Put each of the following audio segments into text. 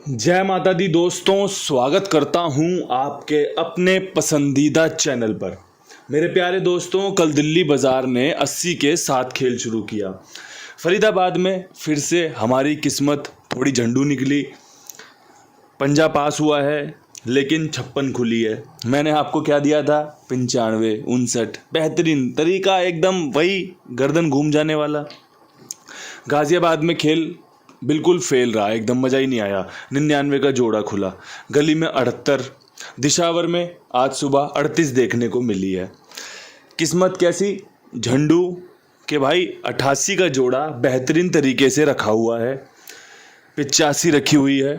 जय माता दी दोस्तों, स्वागत करता हूं आपके अपने पसंदीदा चैनल पर। मेरे प्यारे दोस्तों, कल दिल्ली बाज़ार ने 80 के 7 खेल शुरू किया। फरीदाबाद में फिर से हमारी किस्मत थोड़ी झंडू निकली। पंजा पास हुआ है लेकिन 56 खुली है। मैंने आपको क्या दिया था? 95, 59। बेहतरीन तरीका, एकदम वही गर्दन घूम जाने वाला। गाज़ियाबाद में खेल बिल्कुल फेल रहा, एकदम मज़ा ही नहीं आया। 99 का जोड़ा खुला, गली में 78, दिशावर में आज सुबह 38 देखने को मिली है। किस्मत कैसी? झंडू के भाई 88 का जोड़ा बेहतरीन तरीके से रखा हुआ है, 85 रखी हुई है,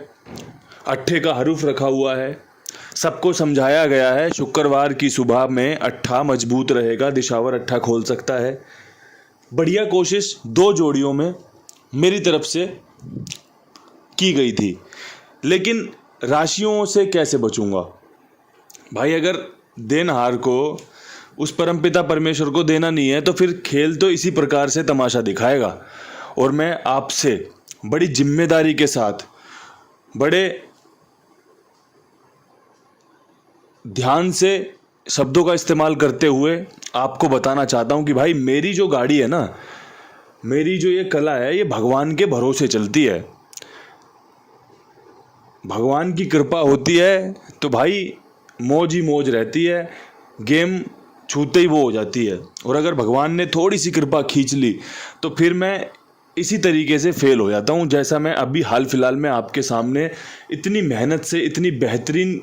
अट्ठे का हरूफ रखा हुआ है। सबको समझाया गया है शुक्रवार की सुबह में अट्ठा मजबूत रहेगा, दिशावर अट्ठा खोल सकता है। बढ़िया कोशिश 2 जोड़ियों में मेरी तरफ से की गई थी, लेकिन राशियों से कैसे बचूंगा भाई? अगर देनहार को उस परमपिता परमेश्वर को देना नहीं है तो फिर खेल तो इसी प्रकार से तमाशा दिखाएगा। और मैं आपसे बड़ी जिम्मेदारी के साथ, बड़े ध्यान से शब्दों का इस्तेमाल करते हुए आपको बताना चाहता हूं कि भाई मेरी जो गाड़ी है ना, मेरी जो ये कला है, ये भगवान के भरोसे चलती है। भगवान की कृपा होती है तो भाई मौज ही मौज रहती है, गेम छूते ही वो हो जाती है। और अगर भगवान ने थोड़ी सी कृपा खींच ली तो फिर मैं इसी तरीके से फेल हो जाता हूँ, जैसा मैं अभी हाल फिलहाल में आपके सामने इतनी मेहनत से, इतनी बेहतरीन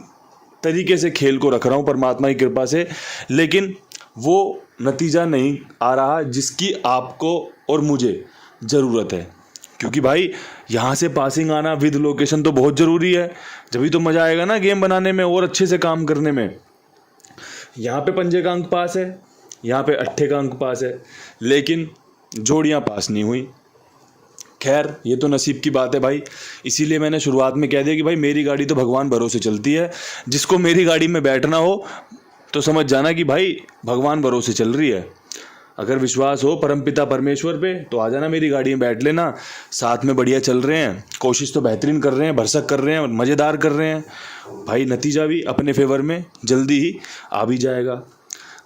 तरीके से खेल को रख रहा हूँ परमात्मा की कृपा से, लेकिन वो नतीजा नहीं आ रहा जिसकी आपको और मुझे ज़रूरत है। क्योंकि भाई यहाँ से पासिंग आना विद लोकेशन तो बहुत ज़रूरी है, जभी तो मज़ा आएगा ना गेम बनाने में और अच्छे से काम करने में। यहाँ पे पंजे का अंक पास है, यहाँ पे अट्ठे का अंक पास है, लेकिन जोड़ियाँ पास नहीं हुई। खैर, ये तो नसीब की बात है भाई। इसीलिए मैंने शुरुआत में कह दिया कि भाई मेरी गाड़ी तो भगवान भरोसे चलती है। जिसको मेरी गाड़ी में बैठना हो तो समझ जाना कि भाई भगवान भरोसे चल रही है। अगर विश्वास हो परमपिता परमेश्वर पे तो आ जाना, मेरी गाड़ी में बैठ लेना। साथ में बढ़िया चल रहे हैं, कोशिश तो बेहतरीन कर रहे हैं, भरसक कर रहे हैं और मज़ेदार कर रहे हैं भाई। नतीजा भी अपने फेवर में जल्दी ही आ भी जाएगा।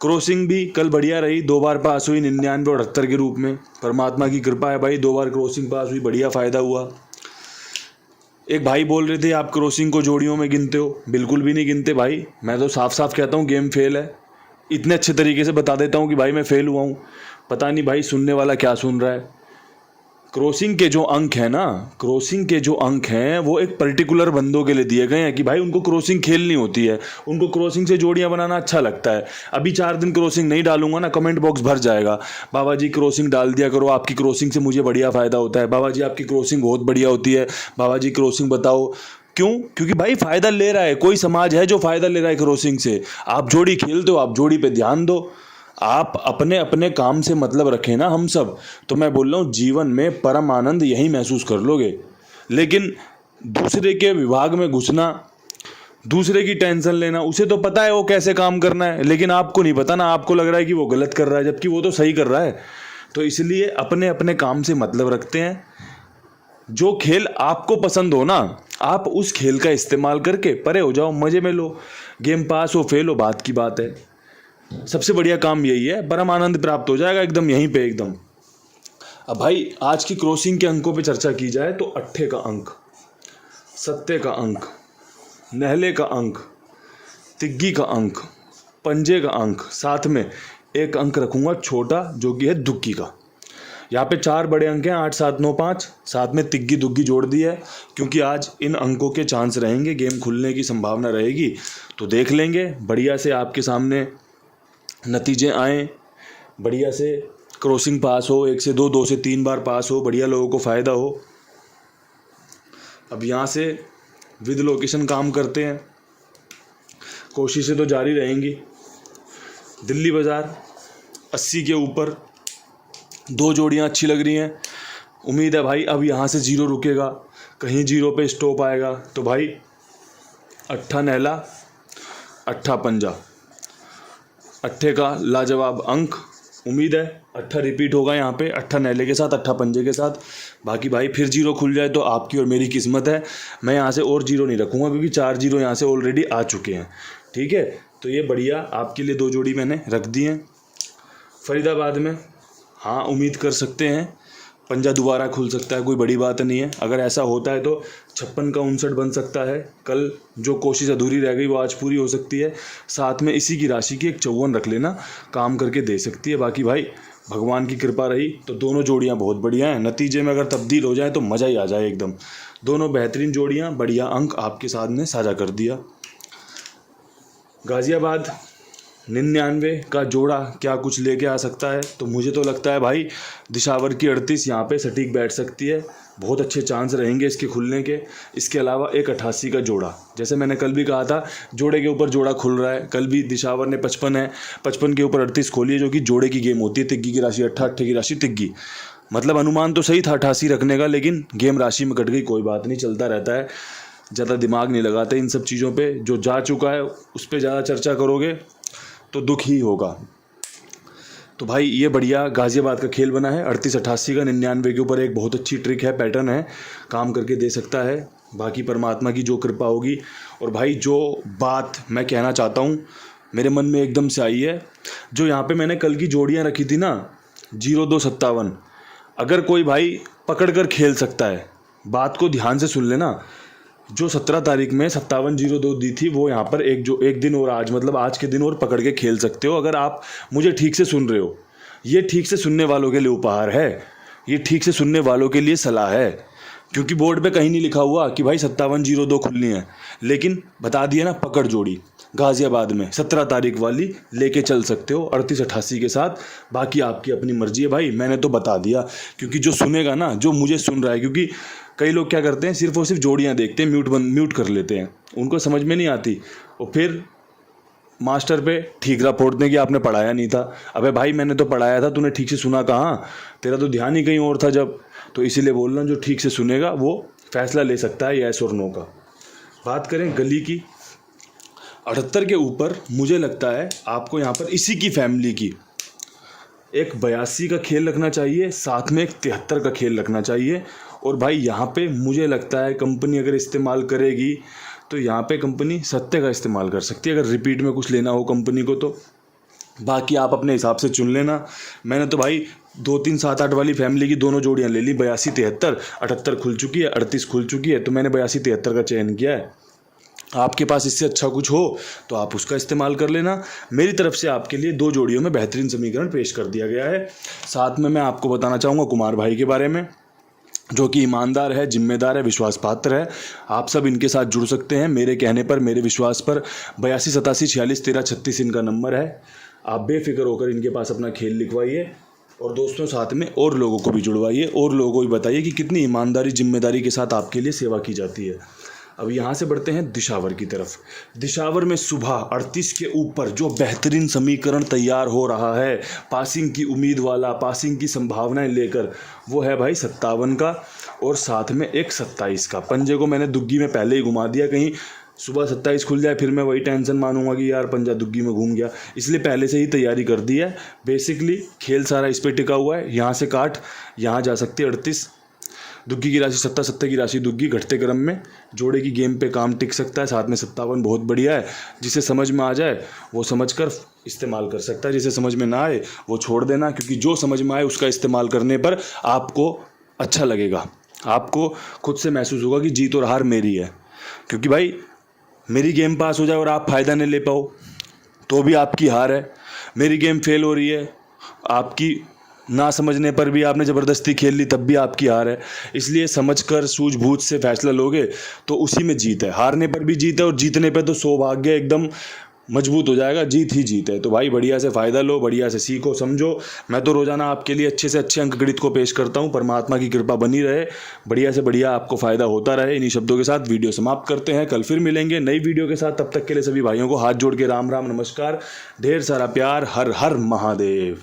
क्रॉसिंग भी कल बढ़िया रही, 2 बार पास हुई, 99 और 78 के रूप में। परमात्मा की कृपा है भाई, 2 बार क्रॉसिंग पास हुई, बढ़िया फ़ायदा हुआ। एक भाई बोल रहे थे आप क्रॉसिंग को जोड़ियों में गिनते हो। बिल्कुल भी नहीं गिनते भाई, मैं तो साफ साफ कहता हूँ गेम फेल है। इतने अच्छे तरीके से बता देता हूँ कि भाई मैं फेल हुआ हूँ। पता नहीं भाई सुनने वाला क्या सुन रहा है। क्रॉसिंग के जो अंक हैं ना, क्रॉसिंग के जो अंक हैं वो एक पर्टिकुलर बंदों के लिए दिए गए हैं कि भाई उनको क्रॉसिंग खेलनी होती है, उनको क्रॉसिंग से जोड़ियां बनाना अच्छा लगता है। अभी 4 दिन क्रॉसिंग नहीं डालूंगा ना, कमेंट बॉक्स भर जाएगा, बाबा जी क्रॉसिंग डाल दिया करो, आपकी क्रॉसिंग से मुझे बढ़िया फ़ायदा होता है, बाबा जी आपकी क्रॉसिंग बहुत बढ़िया होती है, बाबा जी क्रॉसिंग बताओ। क्यों? क्योंकि भाई फ़ायदा ले रहा है, कोई समाज है जो फ़ायदा ले रहा है क्रॉसिंग से। आप जोड़ी खेलते हो, आप जोड़ी पे ध्यान दो, आप अपने अपने काम से मतलब रखें ना हम सब। तो मैं बोल रहा हूँ जीवन में परम आनंद यही महसूस कर लोगे। लेकिन दूसरे के विभाग में घुसना, दूसरे की टेंशन लेना, उसे तो पता है वो कैसे काम करना है, लेकिन आपको नहीं पता ना, आपको लग रहा है कि वो गलत कर रहा है जबकि वो तो सही कर रहा है। तो इसलिए अपने अपने काम से मतलब रखते हैं। जो खेल आपको पसंद हो ना, आप उस खेल का इस्तेमाल करके परे हो जाओ, मज़े में लो। गेम पास हो फेल हो बात की बात है, सबसे बढ़िया काम यही है, परम आनंद प्राप्त हो जाएगा एकदम यहीं पे एकदम। अब भाई आज की क्रॉसिंग के अंकों पे चर्चा की जाए तो अट्ठे का अंक, सत्ते का अंक, नहले का अंक, तिग्गी का अंक, पंजे का अंक, साथ में एक अंक रखूंगा छोटा जो कि है दुग्गी का। यहाँ पे 4 बड़े अंक हैं, 8, 7, 9, 5, साथ में तिग्गी दुग्गी जोड़ दी है क्योंकि आज इन अंकों के चांस रहेंगे, गेम खुलने की संभावना रहेगी। तो देख लेंगे, बढ़िया से आपके सामने नतीजे आए, बढ़िया से क्रॉसिंग पास हो, 1 से 2, 2 से 3 बार पास हो, बढ़िया लोगों को फ़ायदा हो। अब यहाँ से विद लोकेशन काम करते हैं, कोशिशें तो जारी रहेंगी। दिल्ली बाज़ार 80 के ऊपर 2 जोड़ियाँ अच्छी लग रही हैं। उम्मीद है भाई अब यहाँ से 0 रुकेगा, कहीं 0 पे स्टॉप आएगा तो भाई अट्ठा नहला, अट्ठा पंजा, अट्ठे का लाजवाब अंक। उम्मीद है अट्ठा रिपीट होगा यहाँ पे, अट्ठा नैले के साथ, अट्ठा पंजे के साथ। बाकी भाई फिर जीरो खुल जाए तो आपकी और मेरी किस्मत है। मैं यहाँ से और जीरो नहीं रखूँगा क्योंकि 4 जीरो यहाँ से ऑलरेडी आ चुके हैं। ठीक है, तो ये बढ़िया आपके लिए 2 जोड़ी मैंने रख दी हैं। फरीदाबाद में हाँ उम्मीद कर सकते हैं पंजा दोबारा खुल सकता है, कोई बड़ी बात नहीं है। अगर ऐसा होता है तो 56 का 59 बन सकता है। कल जो कोशिश अधूरी रह गई वो आज पूरी हो सकती है। साथ में इसी की राशि की एक 54 रख लेना, काम करके दे सकती है। बाकी भाई भगवान की कृपा रही तो दोनों जोड़ियां बहुत बढ़िया हैं। नतीजे में अगर तब्दील हो जाए तो मज़ा ही आ जाए एकदम। दोनों बेहतरीन जोड़ियां, बढ़िया अंक आपके साथ ने साझा कर दिया। गाज़ियाबाद 99 का जोड़ा क्या कुछ लेके आ सकता है, तो मुझे तो लगता है भाई दिशावर की 38 यहाँ पे सटीक बैठ सकती है। बहुत अच्छे चांस रहेंगे इसके खुलने के। इसके अलावा एक 88 का जोड़ा, जैसे मैंने कल भी कहा था जोड़े के ऊपर जोड़ा खुल रहा है। कल भी दिशावर ने 55 है, 55 के ऊपर 38 खोली है, जो कि जोड़े की गेम होती है। तिग्गी की राशि 88, अट्ठे की राशि तिग्गी। मतलब अनुमान तो सही था 88 रखने का, लेकिन गेम राशि में कट गई। कोई बात नहीं, चलता रहता है। ज़्यादा दिमाग नहीं लगाते इन सब चीज़ों पे। जो जा चुका है उस पर ज़्यादा चर्चा करोगे तो दुख ही होगा। तो भाई ये बढ़िया गाज़ियाबाद का खेल बना है। 38-88 का 99 के ऊपर एक बहुत अच्छी ट्रिक है, पैटर्न है, काम करके दे सकता है। बाकी परमात्मा की जो कृपा होगी। और भाई जो बात मैं कहना चाहता हूँ मेरे मन में एकदम से आई है, जो यहाँ पे मैंने कल की जोड़ियाँ रखी थी ना 0257, अगर कोई भाई पकड़ कर खेल सकता है, बात को ध्यान से सुन लेना। जो 17 तारीख में 5702 दी थी वो यहाँ पर एक दिन और आज, मतलब आज के दिन और पकड़ के खेल सकते हो। अगर आप मुझे ठीक से सुन रहे हो, ये ठीक से सुनने वालों के लिए उपहार है, ये ठीक से सुनने वालों के लिए सलाह है। क्योंकि बोर्ड पे कहीं नहीं लिखा हुआ कि भाई 5702 खुलनी है, लेकिन बता दिया ना पकड़ जोड़ी गाज़ियाबाद में 17 तारीख वाली लेके चल सकते हो 38-88 के साथ। बाकी आपकी अपनी मर्जी है भाई, मैंने तो बता दिया। क्योंकि जो सुनेगा ना, जो मुझे सुन रहा है, क्योंकि कई लोग क्या करते हैं सिर्फ और सिर्फ जोड़ियाँ देखते हैं, म्यूट कर लेते हैं, उनको समझ में नहीं आती। और फिर मास्टर पे ठीकरा फोड़ते कि आपने पढ़ाया नहीं था। अबे भाई मैंने तो पढ़ाया था, तूने ठीक से सुना कहाँ? तेरा तो ध्यान ही कहीं और था जब। तो इसीलिए बोल रहा हूँ, जो ठीक से सुनेगा वो फैसला ले सकता है यस और नो का। बात करें गली की 78 के ऊपर, मुझे लगता है आपको यहाँ पर इसी की फैमिली की एक 82 का खेल रखना चाहिए, साथ में एक 73 का खेल रखना चाहिए। और भाई यहाँ पे मुझे लगता है कंपनी अगर इस्तेमाल करेगी तो यहाँ पे कंपनी 70 का इस्तेमाल कर सकती है, अगर रिपीट में कुछ लेना हो कंपनी को तो। बाकी आप अपने हिसाब से चुन लेना। मैंने तो भाई 2, 3, 7, 8 वाली फैमिली की दोनों जोड़ियाँ ले ली। 82, 73, 78 खुल चुकी है, 38 खुल चुकी है, तो मैंने 82, 73 का चयन किया है। आपके पास इससे अच्छा कुछ हो तो आप उसका इस्तेमाल कर लेना। मेरी तरफ से आपके लिए 2 जोड़ियों में बेहतरीन समीकरण पेश कर दिया गया है। साथ में मैं आपको बताना चाहूँगा कुमार भाई के बारे में, जो कि ईमानदार है, जिम्मेदार है, विश्वास पात्र है। आप सब इनके साथ जुड़ सकते हैं मेरे कहने पर, मेरे विश्वास पर। 82 87 46 13 36 इनका नंबर है। आप बेफिक्र होकर इनके पास अपना खेल लिखवाइए और दोस्तों साथ में और लोगों को भी जुड़वाइए, और लोगों को भी बताइए कि कितनी ईमानदारी जिम्मेदारी के साथ आपके लिए सेवा की जाती है। अब यहाँ से बढ़ते हैं दिशावर की तरफ। दिशावर में सुबह 38 के ऊपर जो बेहतरीन समीकरण तैयार हो रहा है पासिंग की उम्मीद वाला, पासिंग की संभावनाएं लेकर, वो है भाई 57 का और साथ में एक 27 का। पंजे को मैंने दुग्गी में पहले ही घुमा दिया, कहीं सुबह 27 खुल जाए फिर मैं वही टेंशन मानूंगा कि यार पंजा दुग्गी में घूम गया, इसलिए पहले से ही तैयारी कर दी है। बेसिकली खेल सारा इस पर टिका हुआ है। यहाँ से काट, यहाँ जा सकती है 38, दुग्गी की राशि 70, 70 की राशि दुग्गी, घटते क्रम में जोड़े की गेम पे काम टिक सकता है। साथ में 57 बहुत बढ़िया है। जिसे समझ में आ जाए वो समझकर इस्तेमाल कर सकता है, जिसे समझ में ना आए वो छोड़ देना, क्योंकि जो समझ में आए उसका इस्तेमाल करने पर आपको अच्छा लगेगा। आपको खुद से महसूस होगा कि जीत और हार मेरी है। क्योंकि भाई मेरी गेम पास हो जाए और आप फ़ायदा नहीं ले पाओ तो भी आपकी हार है। मेरी गेम फेल हो रही है, आपकी ना समझने पर भी आपने ज़बरदस्ती खेल ली तब भी आपकी हार है। इसलिए समझकर सूझबूझ से फैसला लोगे तो उसी में जीत है। हारने पर भी जीत है और जीतने पर तो सौभाग्य एकदम मजबूत हो जाएगा, जीत ही जीत है। तो भाई बढ़िया से फ़ायदा लो, बढ़िया से सीखो, समझो। मैं तो रोज़ाना आपके लिए अच्छे से अच्छे अंक गणित को पेश करता हूँ। परमात्मा की कृपा बनी रहे, बढ़िया से बढ़िया आपको फ़ायदा होता रहे। इन्हीं शब्दों के साथ वीडियो समाप्त करते हैं। कल फिर मिलेंगे नई वीडियो के साथ। तब तक के लिए सभी भाइयों को हाथ जोड़ के राम राम नमस्कार, ढेर सारा प्यार। हर हर महादेव।